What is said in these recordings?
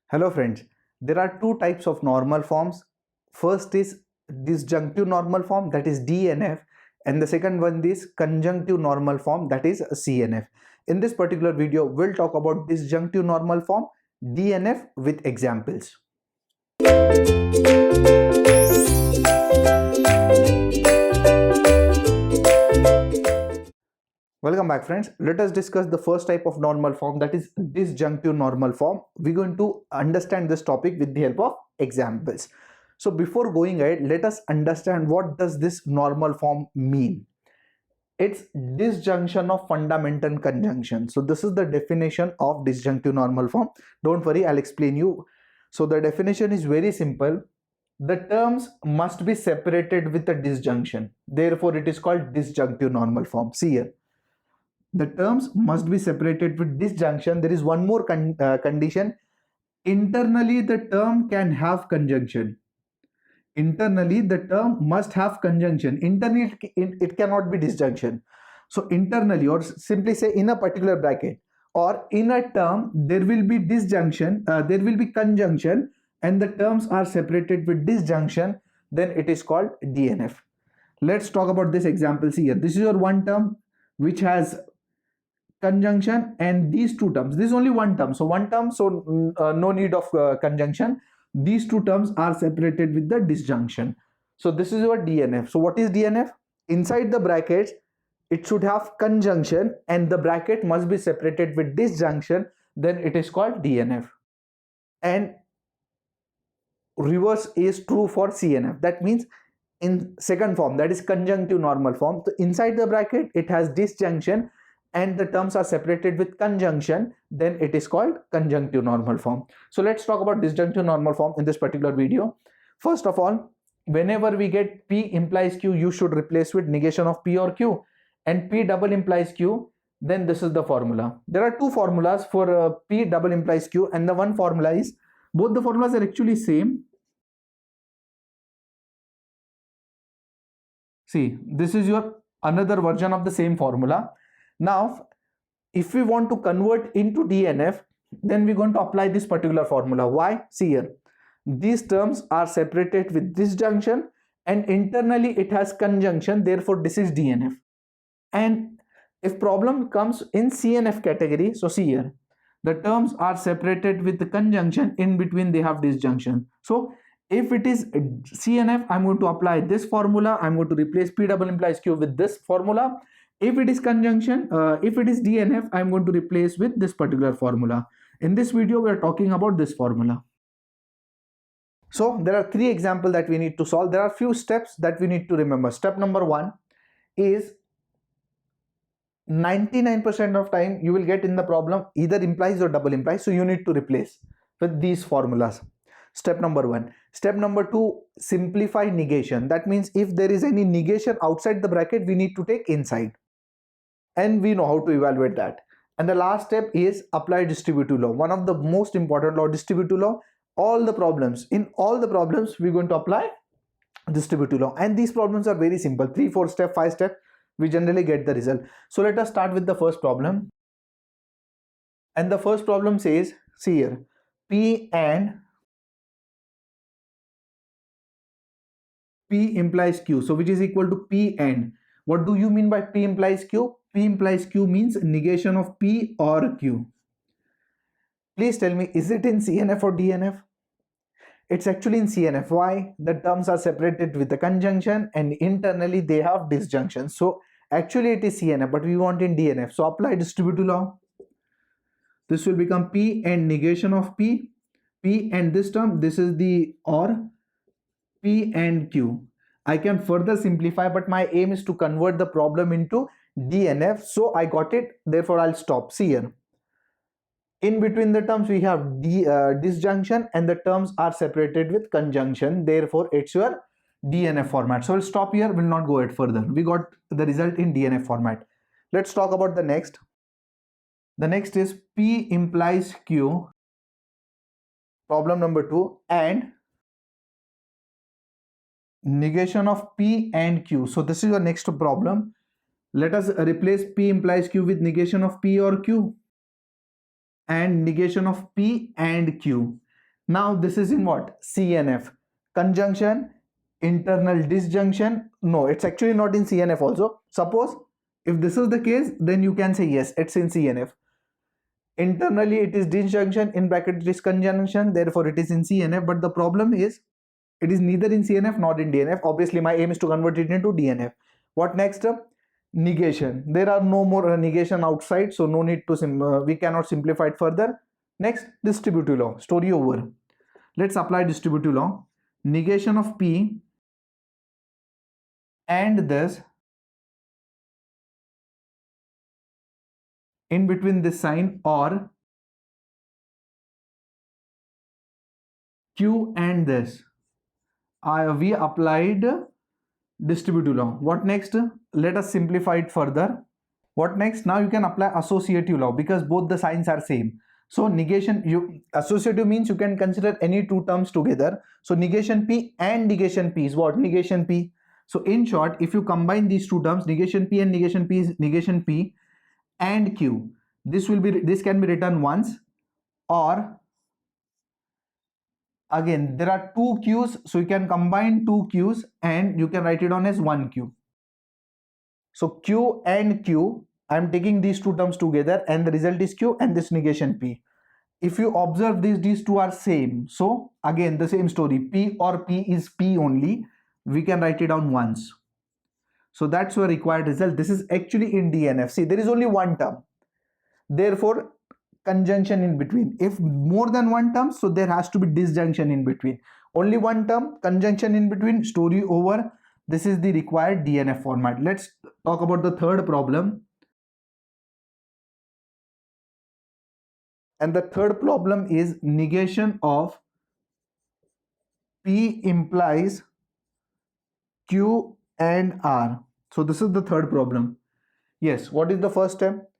Hello friends, there are two types of normal forms. First is disjunctive normal form, that is DNF, and the second one is conjunctive normal form, that is CNF. In this particular video, we'll talk about disjunctive normal form, DNF, with examples. Welcome back friends. Let us discuss the first type of normal form, that is disjunctive normal form. We're going to understand this topic with the help of examples. So before going ahead, let us understand what does this normal form mean. It's disjunction of fundamental conjunction. So this is the definition of disjunctive normal form. Don't worry, I'll explain you. So the definition is very simple. The terms must be separated with a disjunction. Therefore, it is called disjunctive normal form. See here. The terms must be separated with disjunction. There is one more condition. Internally, the term can have conjunction. Internally, the term must have conjunction. Internally, it cannot be disjunction. So internally, or simply say in a particular bracket or in a term, there will be disjunction, there will be conjunction, and the terms are separated with disjunction, then it is called DNF. Let's talk about this examples here. This is your one term which has conjunction, and these two terms, this is only one term, so one term, so no need of conjunction. These two terms are separated with the disjunction. So this is your DNF. So what is DNF? Inside the brackets it should have conjunction and the bracket must be separated with disjunction, then it is called DNF. And reverse is true for CNF. That means in second form, that is conjunctive normal form, so inside the bracket it has disjunction and the terms are separated with conjunction, then it is called conjunctive normal form. So let's talk about disjunctive normal form in this particular video. First of all, whenever we get P implies Q, you should replace with negation of P or Q, and P double implies Q, then this is the formula. There are two formulas for P double implies Q, and the one formula is, both the formulas are actually same. See, this is your another version of the same formula. Now, if we want to convert into DNF, then we're going to apply this particular formula. Why? See here. These terms are separated with disjunction and internally it has conjunction. Therefore, this is DNF. And if problem comes in CNF category, so see here. The terms are separated with the conjunction. In between, they have disjunction. So, if it is CNF, I'm going to apply this formula. I'm going to replace P double implies Q with this formula. If it is conjunction, if it is DNF, I'm going to replace with this particular formula. In this video, we are talking about this formula. So there are three examples that we need to solve. There are few steps that we need to remember. Step number one is 99% of time you will get in the problem either implies or double implies. So you need to replace with these formulas. Step number one. Step number two, simplify negation. That means if there is any negation outside the bracket, we need to take inside. And we know how to evaluate that. And the last step is apply distributive law. One of the most important law, distributive law. In all the problems, we're going to apply distributive law. And these problems are very simple. 3, 4 step, 5 step, we generally get the result. So let us start with the first problem. And the first problem says, see here, P and P implies Q. So which is equal to P and. What do you mean by P implies Q? P implies Q means negation of P or Q. Please tell me, is it in CNF or DNF? It's actually in CNF. Why? The terms are separated with the conjunction and internally they have disjunction. So actually it is CNF, but we want in DNF. So apply distributive law. This will become P and negation of P. P and this term, this is the or P and Q. I can further simplify, but my aim is to convert the problem into DNF. So I got it. Therefore, I'll stop. See here. In between the terms, we have disjunction and the terms are separated with conjunction. Therefore, it's your DNF format. So we'll stop here. We'll not go ahead further. We got the result in DNF format. Let's talk about the next. The next is P implies Q. Problem number 2 and negation of P and Q. So this is your next problem. Let us replace P implies Q with negation of P or Q and negation of P and Q. Now this is in what? CNF. Conjunction, internal disjunction. No, it's actually not in CNF also. Suppose if this is the case, then you can say yes, it's in CNF. Internally it is disjunction, in bracket it is conjunction, therefore it is in CNF. But the problem is it is neither in CNF nor in DNF. Obviously my aim is to convert it into DNF. What next? Negation. There are no more negation outside, so no need to we cannot simplify it further. Next, distributive law. Story over. Let's apply distributive law. Negation of P and this, in between this sign, or Q and this. We applied distributive law. What next? Let us simplify it further. What next? Now you can apply associative law because both the signs are same. So negation, associative means you can consider any two terms together. So negation P and negation P is what? Negation P. So in short, if you combine these two terms, negation P and negation P is negation P and Q. This can be written once, or again there are two Q's, so you can combine two Q's and you can write it down as one Q. So Q and Q, I am taking these two terms together and the result is Q and this negation P. If you observe these two are same, so again the same story, P or P is P only, we can write it down once. So that's your required result. This is actually in DNF. See, there is only one term, therefore conjunction in between. If more than one term, so there has to be disjunction in between. Only one term, conjunction in between, story over. This is the required DNF format. Let's talk about the third problem. And the third problem is negation of P implies Q and R. So this is the third problem. Yes, what is the first step?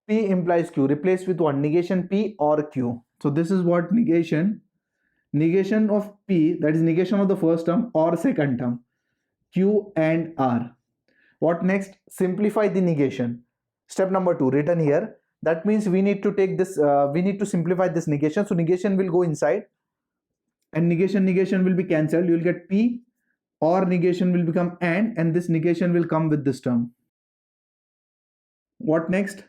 P implies Q. Replace with one, negation P or Q. So this is what negation of P, that is negation of the first term or second term, Q and R. What next? Simplify the negation. Step number 2 written here. That means we need to take this, we need to simplify this negation. So negation will go inside and negation will be cancelled. You will get P, or negation will become and this negation will come with this term. What next?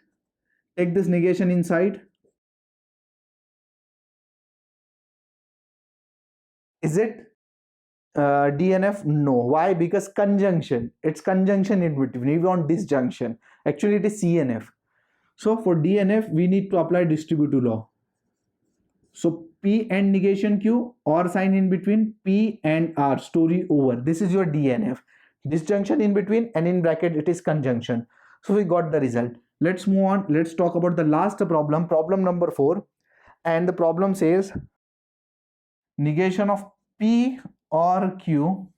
Take this negation inside. Is it DNF? No. Why? Because conjunction. It's conjunction in between. We want disjunction. Actually, it is CNF. So for DNF, we need to apply distributive law. So P and negation Q, or sign in between, P and R, story over. This is your DNF. Disjunction in between, and in bracket it is conjunction. So we got the result. Let's move on. Let's talk about the last problem, problem number 4. And the problem says negation of P or Q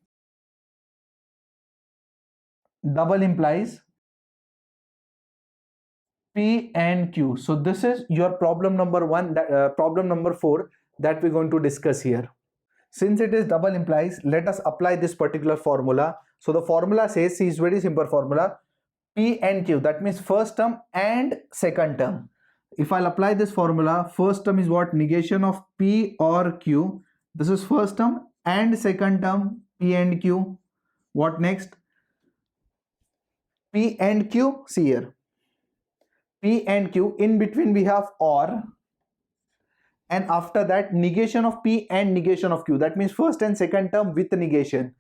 double implies P and Q. So this is your problem number 1, problem number 4 that we're going to discuss here. Since it is double implies, let us apply this particular formula. So the formula says, see, it's very simple formula, P and Q, that means first term and second term. If I'll apply this formula, first term is what? Negation of P or Q. This is first term, and second term P and Q. What next? P and Q, see here, P and Q, in between we have or, and after that negation of P and negation of Q, that means first and second term with the negation.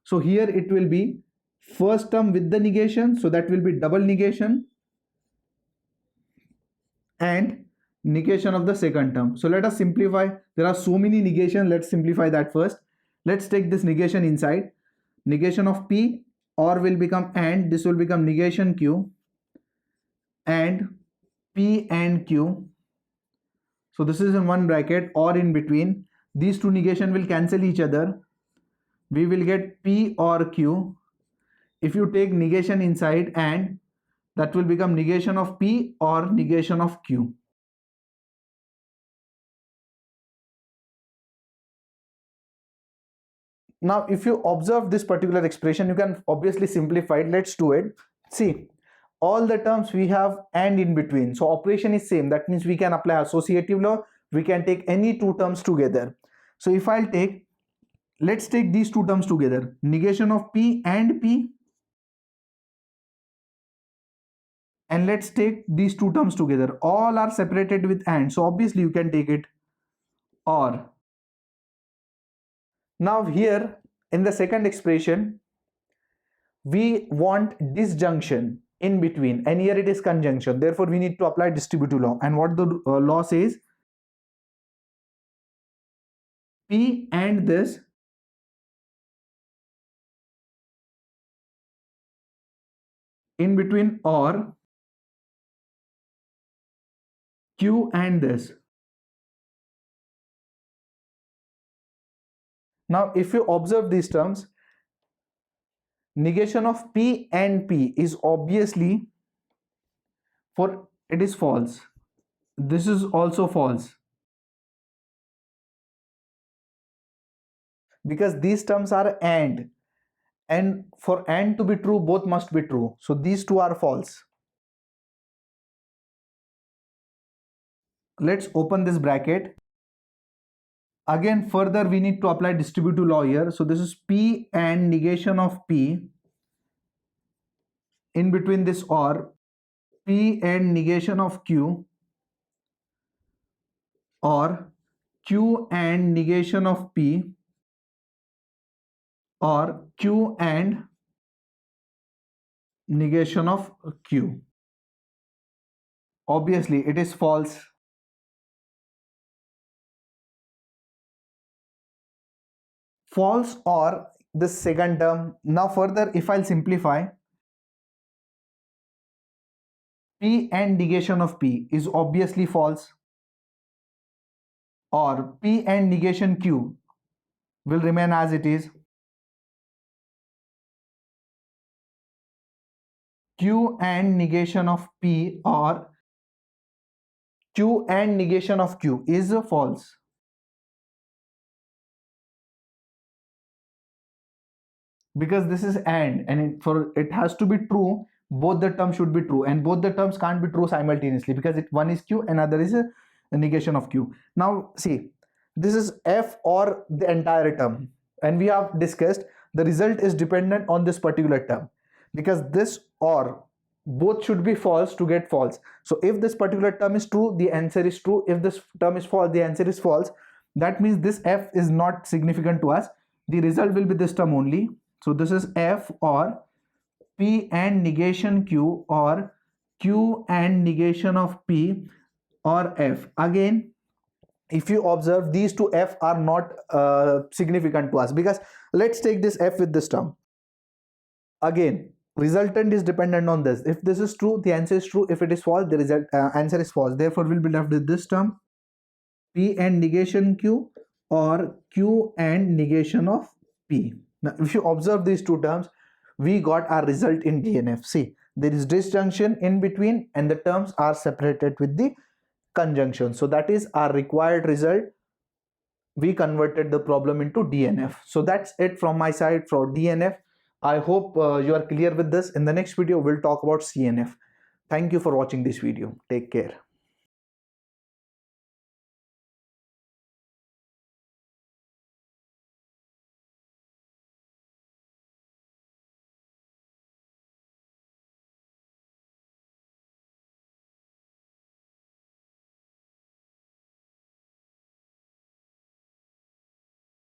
So here it will be first term with the negation, so that will be double negation, and negation of the second term. So let us simplify. There are so many negations. Let's simplify that first. Let's take this negation inside. Negation of P, or will become and, this will become negation Q, and P and Q. So this is in one bracket, or in between. These two negation will cancel each other. We will get P or Q. If you take negation inside, and that will become negation of P or negation of Q. Now if you observe this particular expression, you can obviously simplify it. Let's do it. See, all the terms we have and in between, so operation is same. That means we can apply associative law, We can take any two terms together. So if I'll take, let's take these two terms together, negation of P and P, and let's take these two terms together. All are separated with and, so obviously you can take it or. Now here in the second expression, we want disjunction in between, and here it is conjunction. Therefore, we need to apply distributive law. And what the law says, P and this in between or Q and this. Now, if you observe these terms, negation of P and P is obviously, for it is false. This is also false, because these terms are and for and to be true, both must be true. So these two are false. Let's open this bracket. Again, further we need to apply distributive law here. So this is P and negation of P in between this or P and negation of Q or Q and negation of P or Q and negation of Q. Obviously it is false. False or the second term. Now further, if I'll simplify, P and negation of P is obviously false, or P and negation Q will remain as it is. Q and negation of P or Q and negation of Q is false. Because this is and for it has to be true, both the terms should be true, and both the terms can't be true simultaneously, because one is Q, another is a negation of Q. Now see, this is F or the entire term, and we have discussed the result is dependent on this particular term, because this or both should be false to get false. So if this particular term is true, the answer is true. If this term is false, the answer is false. That means this F is not significant to us. The result will be this term only. So this is F or P and negation Q or Q and negation of P or F. Again, if you observe, these two F are not significant to us, because let's take this F with this term. Again, resultant is dependent on this. If this is true, the answer is true. If it is false, the result answer is false. Therefore, we'll be left with this term, P and negation Q or Q and negation of P. Now, if you observe these two terms, we got our result in DNF. See, there is disjunction in between and the terms are separated with the conjunction. So that is our required result. We converted the problem into DNF. So that's it from my side for DNF. I hope you are clear with this. In the next video, we'll talk about CNF. Thank you for watching this video. Take care.